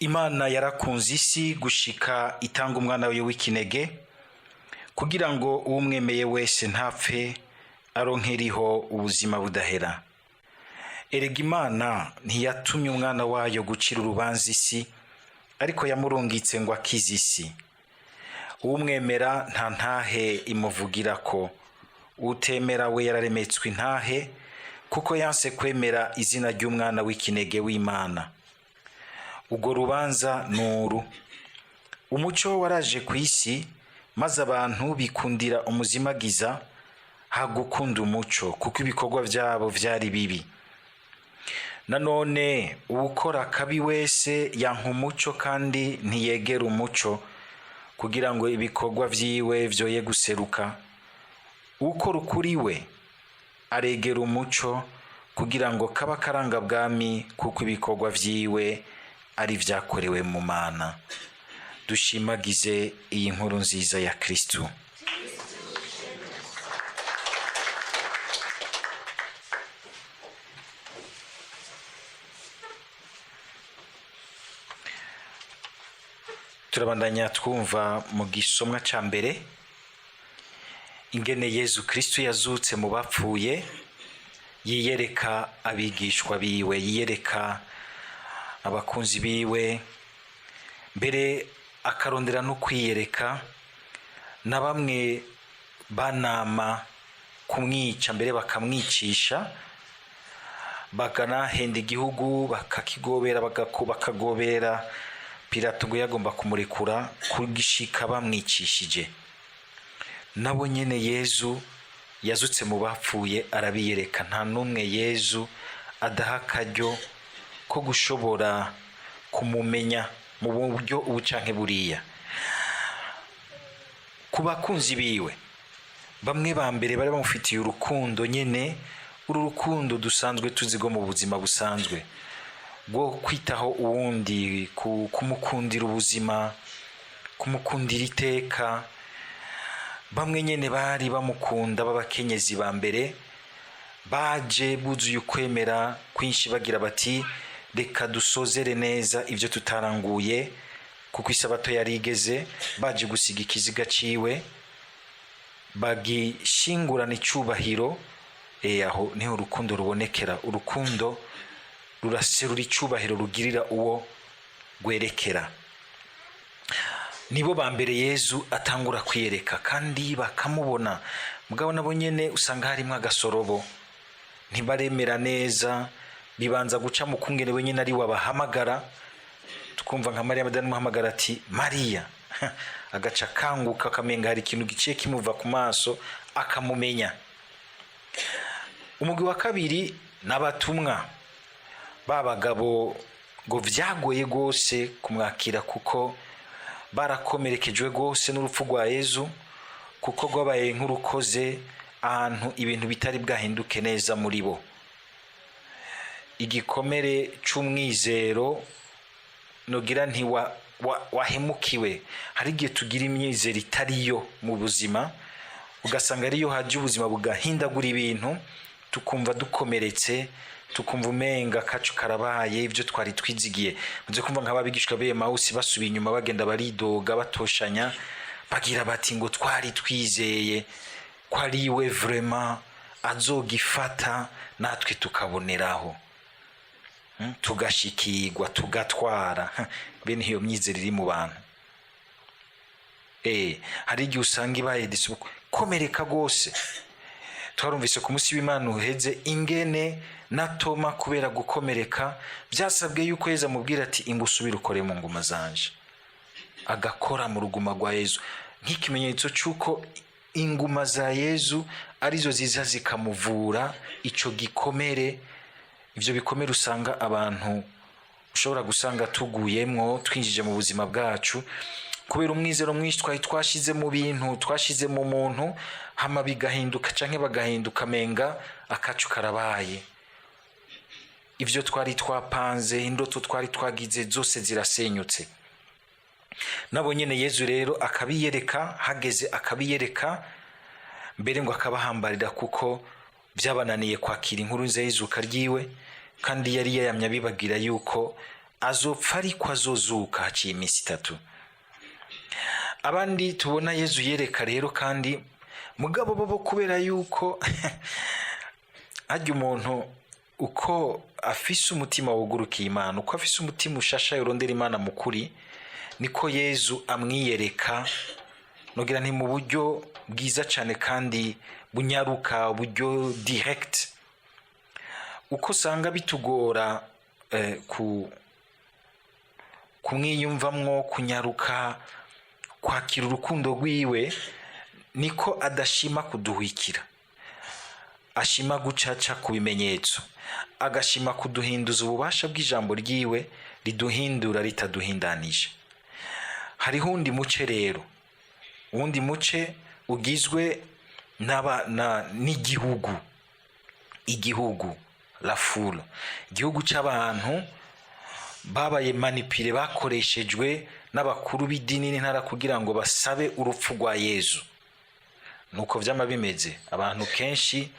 Imana yarakunze isi gushika itanga umwana wayo w'ikinege kugira ngo uwumwemeye wese ntapfe aronkeriho ubuzima budahera. Erega Imana ntiyatumye umwana wayo gucira urubanza isi, ariko yamurungitse ngo akize isi. Uwumwemera nta ntahe imuvugira ko, utemera we yararemetswe intahe kuko yanse kwemera izina ry'umwana w'ikinege w'Imana. Ubwo rubanza nuru. Umuco waraje ku isi maze abantu bikundira umuzimagiza hagukunda umuco kuko ibikorwa byabo vyari bibi. Nanone uwukora akabi wese yanka umuco kandi ntiyegera umuco kugira ngo ibikorwa vyiwe vyoye guseruka. Uwukora ukuri we aregera umuco kugira ngo kaba karanga bwami kuko ibikorwa vyiwe ari vyakorewe mu Mana. Dushimagize iyi nkuru nziza ya Kristo. Turabandanya twumva mu gisomwa ca mbere ingene Yezu Kristo yazutse mu bapfuye, yiyereka abigishwa biwe, yiyereka abakunzi biwe, mbere akarondera no kwiyereka na bamwe banama kumwica, mbere bakamwicisha, bakanahenda igihugu bakakigobera, bakagobera Pilato ngo yagomba kumurekura kugishika bamwicishije. Nabo nyene Yezu yazutse mu bapfuye arabiyereka. Nta numwe Yezu adaha akaryo ko gushobora kumumenya mu buryo ubu canke buriya. Ku bakunzi biwe bamwe ba mbere bari bamufitiye urukundo nyene, uru rukundo dusanzwe tuzigo mu buzima busanzwe bwo kwitaho uwundi, kumukundira ubuzima, kumukundira iteka. Bamwe nyene bari bamukunda b'abakenyezi ba mbere baje buzuye ukwemera kwinshi bagira bati reka dusozere neza ivyo tutaranguye kuko isabato yarigeze, baje gusiga ikiziga ciwe bagishingurana icubahiro. Aho niho urukundo rubonekera. Urukundo ruraserura icubahiro rugirira uwo rwerekera. Nibo ba mbere Yezu atangura kwiyereka kandi bakamubona. Mugabo nabo nyene usanga harimwo agasorobo, ntibaremera neza, bibanza guca mu kungene we nyene ari wabahamagara. Tukumva nka Mariya Madalena muhamagara ati Mariya, agaca kanguka akamenga hari ikintu giciye kimuva ku maso akamumenya. Umugwi wa kabiri n'abatumwa babagabo ngo vyagoye gose kumwakira kuko barakomerekejwe gose n'urupfu rwa Yezu, kuko rwabaye nk'urukoze ahantu ibintu bitari bwahinduke neza muri bo. Igikomere c'umwizero nogira nti wahemukiwe. Hari igihe tugira imyizero itariyo mu buzima, ugasanga ariyo haje ubuzima bugahindagura ibintu, tukumva dukomeretse, tukumva umenga kacu karabaye ivyo twari twizigiye. Muze kumva nk'ababigishwa be Emausi basubiye inyuma bagenda baridoga batoshanya, bagira bati ngo twari twizeye ko ari we vraiment azogifata natwe tukaboneraho, tugashikirwa tugatwara. Bene iyo myizero iri mu bantu. Hari igihe usanga ibaye komereka gose. Twarumvise ku munsi w'Imana uheze ingene na Toma kubera gukomereka byasabwe yuko Yezu amubwira ati ingusubira ukore mu nguma zanje, agakora mu ruguma rwa Yezu nk'ikimenyetso cy'uko inguma za Yezu arizo ziza zikamuvura ico gikomere. Ivyo bikomere usanga abantu ushobora gusanga tuguyemwo twinjije mu buzima bwacu kubera umwizero mwinshi twari twashize mu bintu, twashize mu muntu, hama bigahinduka canke bagahinduka menga akacu karabaye. Ivyo twari twapanze, indoto twari twagize zose zirasenyutse. Nabo nyene Yezu rero akabiyereka, hageze akabiyereka, mbere ngo akabahambarira kuko vyabananiye kwakira inkuru nziza y'izuka ryiwe, kandi yari yayamya bibagira yuko azopfa ariko azozuka haciye iminsi 3. Abandi tubona Yezu yereka rero kandi mugabo bo kubera yuko ajya umuntu uko afise umutima wugurukiye Imana, uko afise umutima ushasha yorondera Imana mukuri, niko Yezu amwiyereka nogira nti mu buryo bwiza cyane kandi bunyaruka, uburyo direct, uko usanga bitugora kumwiyumvamwo, kunyaruka, kwakira urukundo rwiwe, niko adashima kuduhwikira, ashima gucaca ku bimenyetso, agashima kuduhinduza ububasha bw'ijambo ryiwe riduhindura ritaduhindanije. Hariho undi muce rero, uwundi muce ugizwe n'igihugu, la foule, igihugu cy'abantu babaye manipire, bakoreshejwe n'abakuru b'idini n'intara kugira ngo basabe urupfu rwa Yezu. Nuko vyama bimeze, abantu kenshi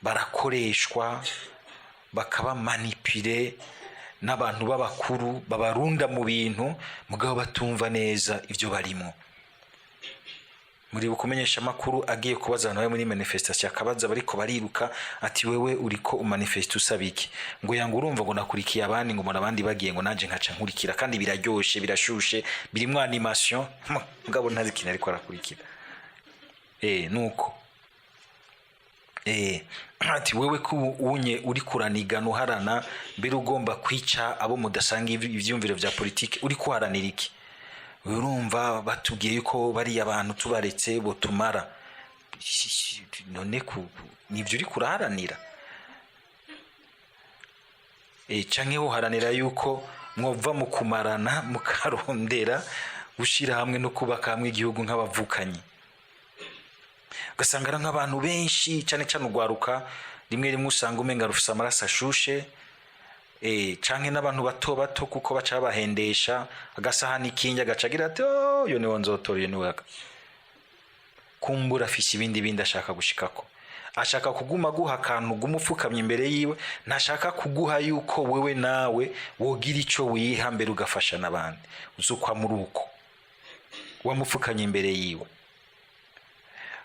barakoreshwa bakaba manipire n'abantu b'abakuru, babarunda mu bintu mugabo batumva neza ivyo barimo. Muri bukumenyesha makuru agiye kubaza abantu muri manifestation, akabaza bariko bariruka ati wewe uriko umanifesta usabiki, ngo yanga urumva ngo nakurikiye abandi, ngo mbona abandi bagiye ngo nanje nkaca nkurikira, kandi biraryoshe birashushe birimwo animation, mugabo ntazi kintu ariko arakurikira. Nuko ati wewe ko unye uri kuranigana uharana, mbere ugomba kwica abo mudasanga ivyumviro vya politike, uri kuharanira iki? Urumva batubwiye yuko bari abantu tubaretse bo tumara, none nivyo uri kuraharanira? Canke uharanira yuko mwova mu kumarana mukarondera gushira hamwe no kubaka hamwe igihugu nk'abavukanyi. Ugasanga nk'abantu benshi cyane cyane ugwaruka, rimwe rimwe usanga umenga rufise amaraso ashushe, canke n'abantu bato bato kuko baca bahendesha agasahani kinja gacagira ati yo ni wonzotora, yo ni waka kumbura afise ibindi ashaka gushikako, ashaka kuguma guha akantu gumufukamye imbere yiwe, ntashaka kuguha yuko wewe nawe wogira ico wiha mbere ugafasha n'abandi, uzukwa muri uko wamufukanye imbere yiwe.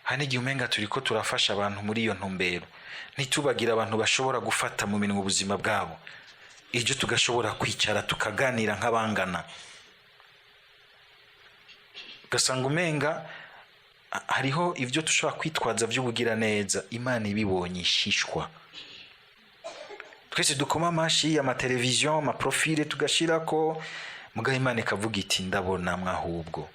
Hani igihe umenga turiko turafasha abantu muri iyo ntumbero, ntitubagira abantu bashobora gufata mu minwe ubuzima bwabo, ejo tugashobora kwicara tukaganira nk'abangana. Ugasanga umenga hariho ivyo tushobora kwitwaza vy'ubugira neza, Imana ibibonye ishishwa. Twese dukoma amashi ya mateleviziyo, amaprofile tugashirako, mugabo Imana ikavuga iti ndabona mwahubwo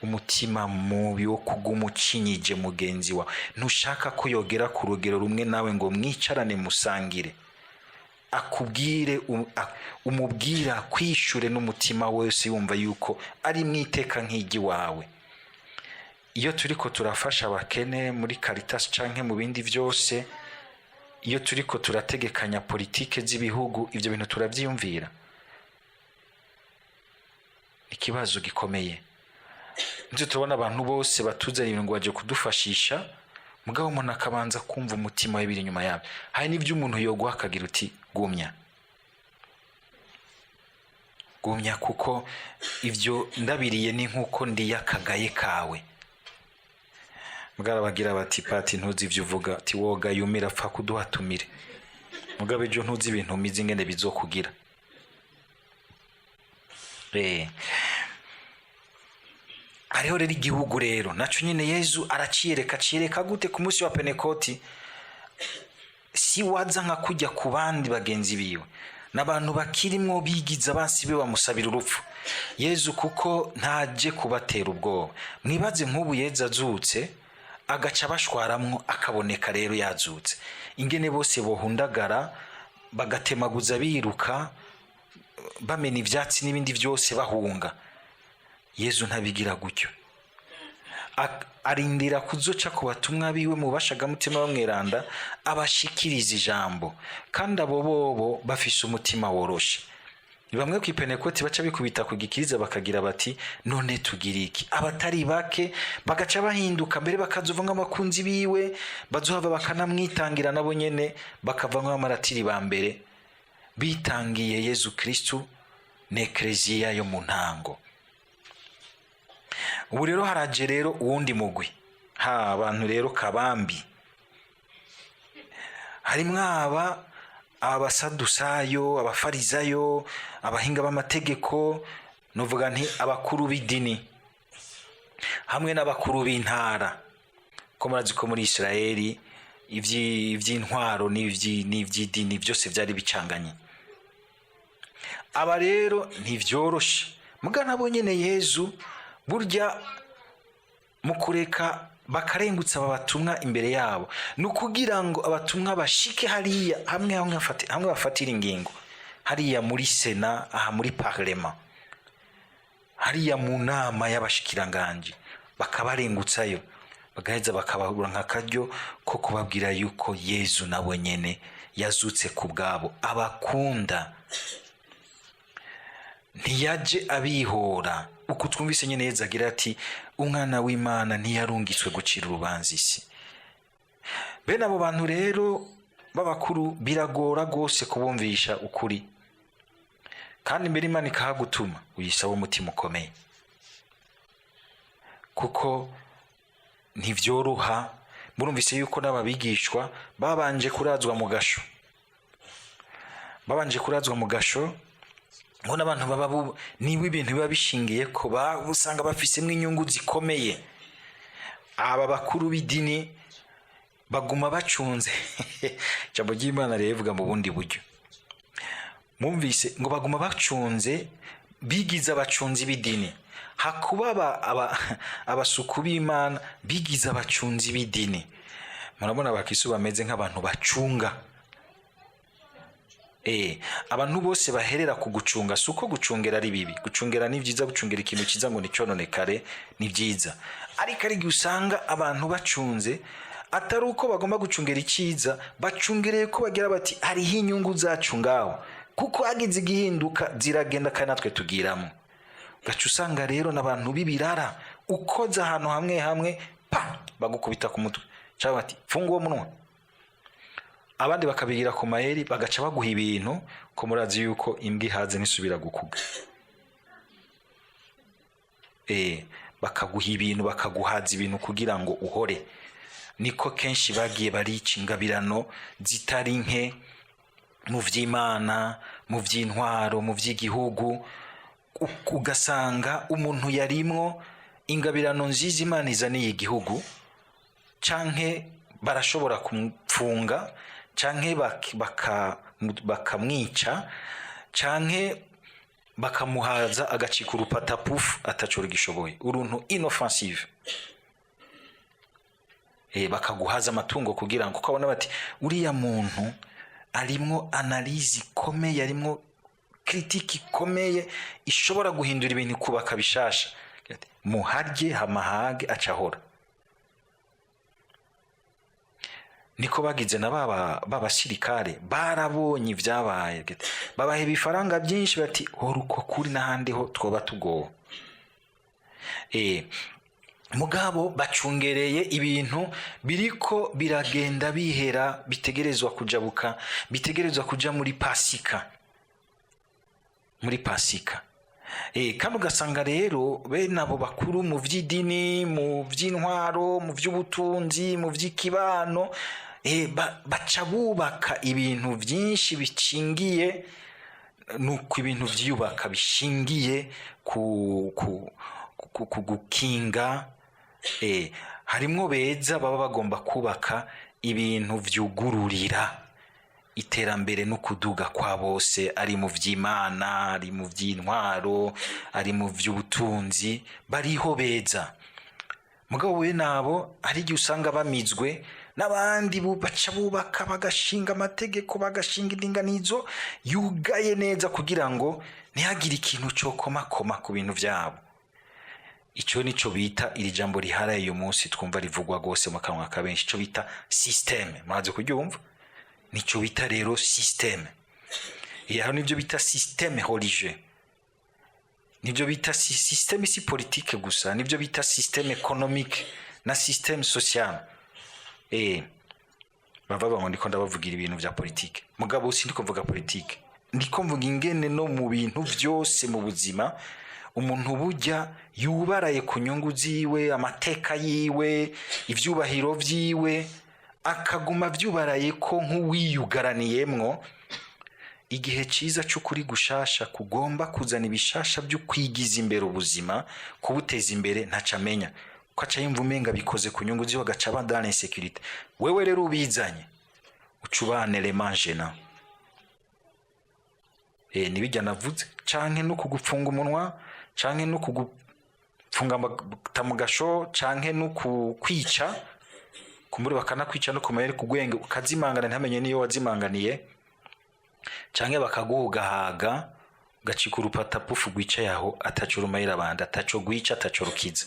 umutima mubi wo kugumucinyije mugenzi wa, ntushaka ko yogera ku rugero rumwe nawe ngo mwicarane musangire, akubwire umubwira kwishure n'umutima wese yumva yuko ari mwiteka nk'igi wawe. Iyo turiko turafasha abakene muri Caritas canke mu bindi vyose, iyo turiko turategekanya politike z'ibihugu, ivyo bintu turavyiyumvira? Ikibazo gikomeye. Nje tubona abantu bose batuzanye ibintu ngo baje kudufashisha, mugabo umuntu akabanza kumva umutima w'ibiri nyuma yabo. Hari n'ivyo umuntu yoguha akagira uti gumya kuko ivyo ndabiriye ni nkuko ndi yakagaye kawe. Mugabo bagira bati pati ntuzi ivyo uvuga, ati woga yumira apfa kuduhatumire, mugabo ejo ntuzi ibintu umize ingene bizokugira. Hariho rero igihugu rero naco nyine Yezu araciyereka gute ku munsi wa Pentekoti? Si waza nka kujya ku bandi bagenzi biwe, n'abantu bakirimwo bigiza abansi be bamusabira urupfu. Yezu kuko ntaje kubatera ubwoba. Mwibaze nk'ubu Yezu azutse agaca bashwaramwo, akaboneka rero yazutse, ingene bose bohundagara bagatemaguza biruka bamena ivyatsi n'ibindi vyose bahunga. Yezu ntabigira gutyo, arindira kuzoca ku batumwa biwe mu bashagamutima bamweranda, abashikiriza ijambo, kandi abo bobo bafise umutima woroshe. Ni bamwe ku Pentekoti baca bikubita ku gikiriza bakagira bati none tugira iki? Abatari bake bagaca bahinduka, mbere bakazova nk'abakunzi biwe, bazohava bakanamwitangira nabo nyene, bakava nk'amaratiri ba mbere, bitangiye Yezu Kristu n'ekleziya yo mu ntango. Ubu rero haraje rero uwundi mugwi, abantu rero kabambi, harimwo abasadusayo, abafarizayo, abahinga b'amategeko, novuga nti abakuru b'idini hamwe n'abakuru b'intara. Ko murazi ko muri Israeli ivy'intwaro n'ivy'idini byose byari bicanganye. Aba rero ntivyoroshe, muga nabo nyene Yezu burya mu kureka bakarengutsa abatumwa imbere yabo, nukugira ngo abatumwa bashike hariya hamwe bafatira ingingo hariya muri Sena, aha muri Parlement, hariya mu nama y'abashikiranganje, bakabarengutsayo bagaheza bakabahura nk'akaryo ko kubabwira yuko Yezu nawe nyene yazutse ku bwabo, abakunda, ntiyaje abihora. Uko twumvise nyene Yezu agira ati umwana w'Imana ntiyarungiswe gucira urubanza isi. Bene abo bantu rero b'abakuru biragora gose kubumvisha ukuri, kandi mbere Imana ikahagutuma uyisaba umutima ukomeye, kuko ntivyoroha. Murumvise yuko n'ababigishwa babanje kurazwa mu gasho, ngo n'abantu baba niba ibintu biba bishingiye ko usanga bafisemwo inyungu zikomeye. Aba bakuru b'idini baguma bacunze ijambo ry'Imana rivuga mu bundi buryo. Mwumvise ngo baguma bacunze, bigiza abacunzi b'idini. Hakuba abasuku b'Imana bigiza abacunzi b'idini. Murabona abakisu bameze nk'abantu bacunga. Abantu bose baherera ku gucunga. Suko gucungera ari bibi, gucungera ni byiza, gucungera ikintu kiza ngo nicononekare ni byiza. Ariko ari usanga abantu bacunze atari uko bagomba gucungera icyiza, bacungereye ko bagira bati hariho inyungu zacu ngaho, kuko hagize igihinduka ziragenda kandi natwe tugiramo. Gacu usanga rero n'abantu b'ibirara, ukoza ahantu hamwe bagukubita ku mutwe cyangwa bati funga uwo munwa. Abandi bakabigira ku mayeri, bagaca baguha ibintu ko murazi yuko imbwa ihaze nisubira gukuga. Bakaguha ibintu, bakaguhaza ibintu kugira ngo uhore. Niko kenshi bagiye barica ingabirano zitari nke mu vy'Imana, mu vy'intwaro, mu vy'igihugu. Ugasanga umuntu yarimwo ingabirano nziza Imana izaniye igihugu, canke barashobora kumfunga, canke bakamwica, canke bakamuhaza agacika urupata pufu atacora gishoboye, uruntu inoffensive. Bakaguhaza amatungo kugira ngo ukabona bati uriya muntu arimwo analyse ikomeye, arimwo critique ikomeye ishobora guhindura ibintu kubaka bishasha. Muharye hamahage acahora. Niko bagize na babasirikare barabonye ivyabaye, babahe bifaranga byinshi bati hora uko kuri n'ahandi ho twoba tugowe. Mugabo bacungereye ibintu biriko biragenda bihera, bitegerezwa kujabuka, bitegerezwa kuja muri Pasika. Kandi ugasanga rero bene abo bakuru mu vy'idini, mu vy'intwaro, mu vy'ubutunzi, mu vy'ikibano, baca bubaka ibintu vyinshi bicingiye, nuko ibintu vyubaka bishingiye ku gukinga. Harimwo beza baba bagomba kubaka ibintu vyugururira iterambere no kuduga kwa bose, ari mu vy'Imana, ari mu vy'intwaro, ari mu vy'ubutunzi, bariho beza. Mugabo we nabo ari gihe usanga bamizwe n'abandi baca bubaka, bagashinga amategeko, bagashinga indinganizo yugaye neza kugira ngo ntihagire ikintu cyo komakoma ku bintu vyabo. Ico nico bita, iri jambo riharaye uyu munsi twumva rivugwa gose mu kanwa ka benshi, ico bita systeme. Mwaze kuryumva? Nico bita rero systeme. Hano nivyo bita systeme religieux, nivyo bita systeme si politique gusa, nivyo bita systeme économique na systeme social. Bava ngo ndiko ndabavugira ibintu vya politique, mugabo sindi kuvuga politique. ndiko mvuga ingene no mu bintu byose mu buzima umuntu burya yubaraye ku nyungu ziwe, amateka yiwe, ivyubahiro vyiwe, akaguma vyubaraye ko nk'uwiyugaraniyemwo. Igihe ciza c'ukuri gushasha kugomba kuzana ibishasha byo kwigiza imbere ubuzima, kubuteza imbere, ntacamenya ko aca yumva umenga bikoze ku nyungu ziwe, agaca aba dans l'insécurité. Wewe rero ubizanye ucubane lemangena nibijya navuze, canke no kugupfunga umunwa, canke no kugufunga mu gasho, canke no kukwica, kumbure bakanakwica no kumayeri kugwenge ukazimangana ntamenye niyo wazimanganiye, canke bakagugahaga ugacika urupatapufu rwicaye aho ataco rumayira abandi, ataco gwica, ataco rukiza.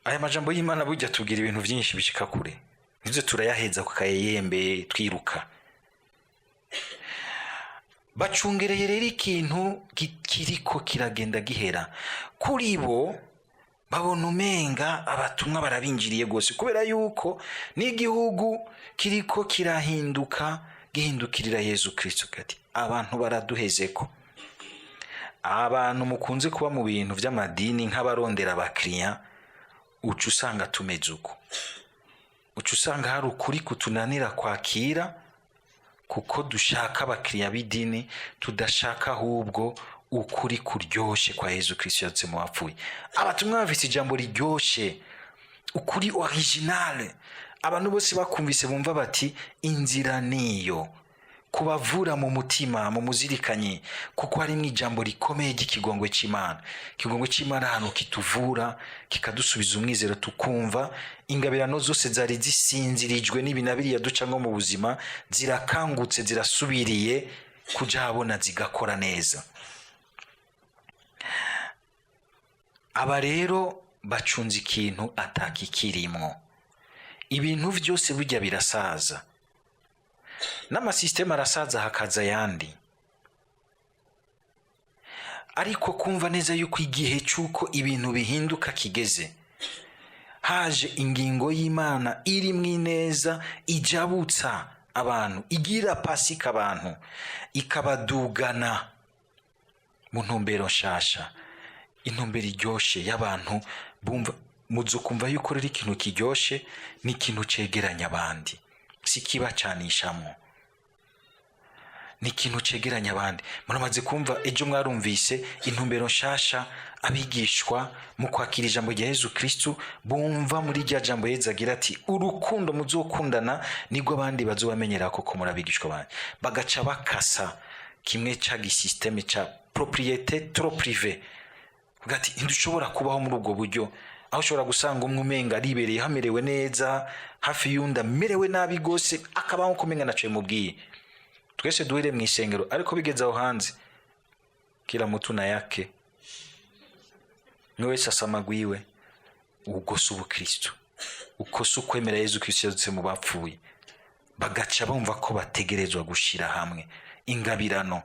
Aya majambo y'Imana burya tubwira ibintu byinshi bishika kure, nivyo turayaheza ku kayembe twiruka. Bacungereye rero ikintu kiriko kiragenda gihera kuri bo, babona umenga abatumwa barabinjiriye gose, kubera yuko n'igihugu kiriko kirahinduka gihindukirira Yesu Kristo. Kati abantu baraduhezeko, abantu mukunze kuba mu bintu by'amadini nk'abarondera abakiriya, uca usanga tumeze uko, uca usanga hari ukuri kutunanira kwakira, kuko dushaka abakiriya b'idini, tudashaka ahubwo ukuri kuryoshe kwa Yesu Kristo yatse mu bapfuye. Abatumwa bafite ijambo riryoshe, ukuri original, abantu bose bakumvise bumva bati inzira niyo, kubavura mu mutima, mu muzirikanye, kuko harimo ijambo rikomeye ry'ikigongwe c'Imana. Ikigongwe c'Imana hano kituvura, kikadusubiza umwizero, tukumva ingabirano zose zari zisinzirijwe n'ibinabiri yaduca nko mu buzima, zirakangutse, zirasubiriye kuja habona, zigakora neza. Aba rero bacunze ikintu atakikirimwo. Ibintu vyose burya birasaza, n'amasysteme arasaza hakaza yandi, ariko kumva neza yuko igihe cyuko ibintu bihinduka kigeze. Haje ingingo y'Imana irimwo ineza, ijabutsa abantu, igira pasika abantu, ikabadugana mu ntumbero nshasha, intumbero iryoshe y'abantu bumva. Muzo kumva yuko rero ikintu kiryoshe ni ikintu cegeranya abandi, si kibacanishamo, ni ikintu cegeranya abandi. Muramaze kumva ejo mwarumvise intumbero nshasha abigishwa mu kwakira ijambo rya Yesu Kristo bumva muri rya jambo Yesu agira ati urukundo muzokundana nibwo abandi bazobamenyera koko murabigishwa banje. Bagaca bakasa kimwe ca gisysteme ca propriété trop privée, ugati ntidushobora kubaho muri ubwo buryo, aho ushobora gusanga umwe umenga aribereye hamerewe neza, hafi y'undi amerewe nabi gose, akabaho kumenga naco mubwiye. Twese duhere mu isengero, ariko bigeze aho hanze kila mtu na yake, niwe sasa magwiwe. Ugosa ubukristo, ukosa ukwemera Yesu Kristo yazutse mu bapfuye, bagaca bumva ko bategerezwa gushira hamwe ingabirano.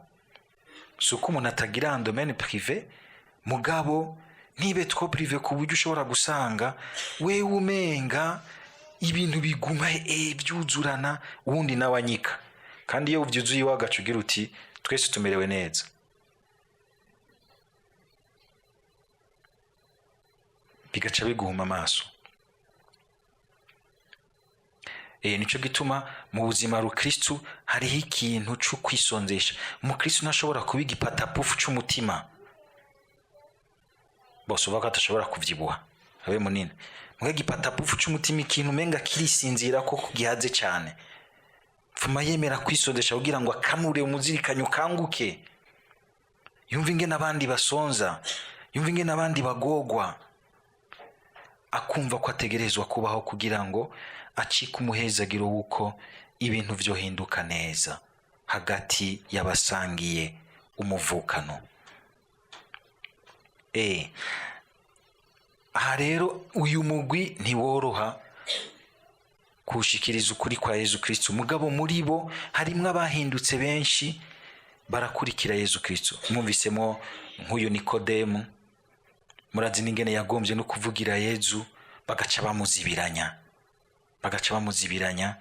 Suko umuntu atagira un domaine privé, mugabo nibe two privé ku buryo ushobora gusanga wewe umenga ibintu biguma byuzurana, ubundi nawanyika. Kandi iyo uvyuzuye wagaca ugira uti twese tumerewe neza. Bigaca biguhuma amaso. Nico gituma mu buzima rukristo hariho ikintu cyo kwisonzesha. Umukristo ntashobora kubiga ipatapufu c'umutima, bose uvuga ko atashobora kuvyibuha abe munini. Mwega ipatapufu c'umutima ikintu menga kirisinzira ko kugihaze cyane, fuma yemera kwisondesha kugira ngo akanure umuzirikanyo kanguke, yumva ingene abandi basonza, yumva ingene abandi bagogwa, akumva ko ategerezwa kubaho kugira ngo acika umuhezagiro wuko ibintu vyo hinduka neza hagati y'abasangiye umuvukano. Aha rero uyu mugwi ntiworoha kushikiriza ukuri kwa Yesu Kristo, mugabo muri bo harimwo abahindutse benshi barakurikira Yesu Kristo. Mwumvisemo nk'uyu Nikodemu, murazi n'ingene yagombye no kuvugira Yesu, bagaca bamuzibiranya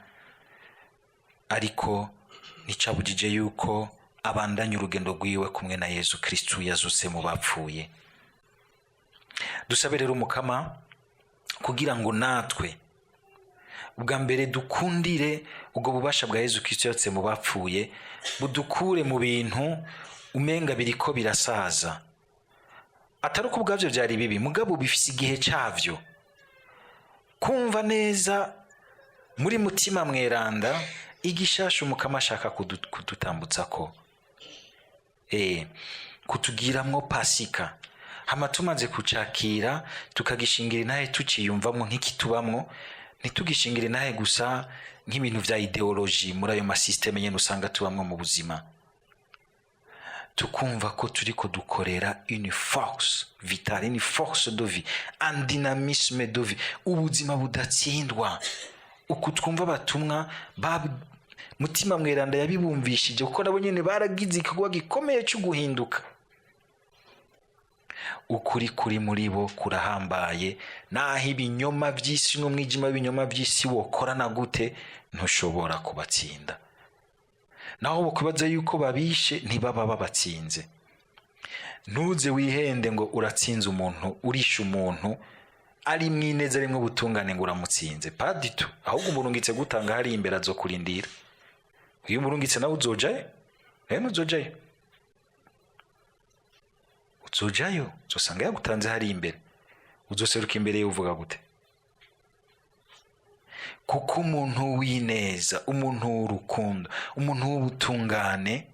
ariko nticabujije yuko abandanya urugendo rwiwe kumwe na Yezu Kristu yazutse mu bapfuye. Dusabe rero Mukama kugira ngo natwe ubwa mbere dukundire ubwo bubasha bwa Yezu Kristu yazutse mu bapfuye, budukure mu bintu umenga biriko birasaza. Atari uko ubwabyo byari bibi, mugabo bifise igihe cyavyo. Kumva neza muri mutima mweranda igishasha Umukama ashaka kudutambutsa ko, kutugiramwo Pasika, hama tumaze kucakira tukagishingira inahe tuciyumvamwo nk'ikitubamwo, ntitugishingira inahe gusa nk'ibintu vya ideoloji muri ayo masysteme nyene usanga tubamwo mu buzima. Tukumva ko turiko dukorera une force vitale, une force de vie, un dynamisme de vie, ubuzima budatsindwa. Uku twumva batumwa mutima mweranda yabibumvishije kuko nabo nyene baragize igikorwa gikomeye cyo guhinduka. Ukuri kuri muri bo kurahambaye, naho ibinyoma by'isi n'umwijima w'ibinyoma by'isi wokorana gute ntushobora kubatsinda. Naho bokubaza yuko babishe ntibaba babatsinze. Ntuze wihende ngo uratsinze umuntu, urisha umuntu ari mwineza rimwe butungane ngo uramutsinze. Paditu, ahubwo umurungitse gutanga hari imbere azokurindira. Uyu murungitse nawe uzojayo? Uzojayo. Uzojayo, uzosanga yagutanze hari imbere. Uzoseruka imbere uvuga gute? Kuko umuntu w'ineza, umuntu w'urukundo, umuntu w'ubutungane,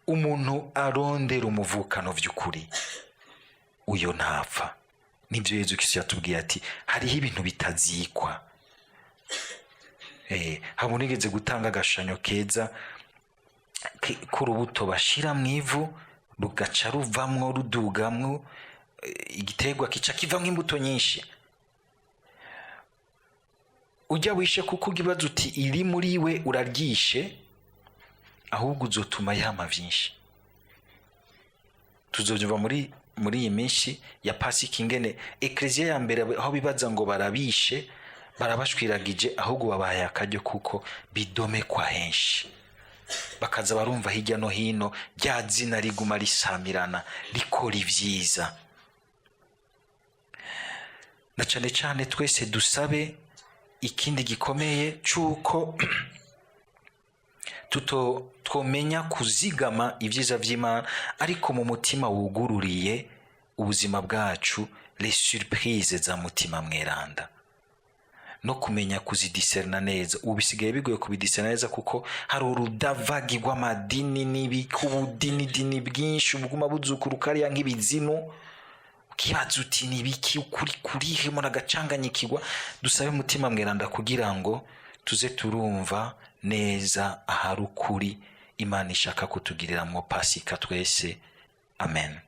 umuntu arondera umuvukano vy'ukuri, uyo ntapfa. Nibyo Yezu Kristo yatubwiye ati hariho ibintu bitazikwa. Habonigeze gutanga agashushanyo keza k'urubuto bashira mu ivu rugaca ruvamwo rudugamwo igiterwa kica kivamwo imbuto nyinshi. Ujya wishe kuko ugibaza uti iri muri we uraryishe, ahubwo uzotuma yama vyinshi. Tuzovyumva muri iyi minsi ya Pasika ingene Eklezia ya mbere aho bibaza ngo barabishe barabashwiragije, ahubwo babaye akaryo kuko bidomekwa henshi, bakaza barumva hirya no hino rya zina riguma risamirana rikora ivyiza. Na cane cane twese dusabe ikindi gikomeye cyuko twomenya kuzigama ibyiza vy'Imana, ariko mu mutima wugururiye ubuzima bwacu les surprises za mutima mweranda, no kumenya kuzidiserna neza. Ubu bisigaye bigoye kubidiserna neza kuko hari urudavagi rw'amadini n'ibikubudini bwinshi buguma buzukuruka ariya nk'ibizimu, ukibaza uti nibiki ukuri kurihe mu nagacanganyikirwa. Dusabe mutima mweranda kugira ngo tuze turumva neza ahari ukuri Imana ishaka kutugiriramwo Pasika twese. Amen.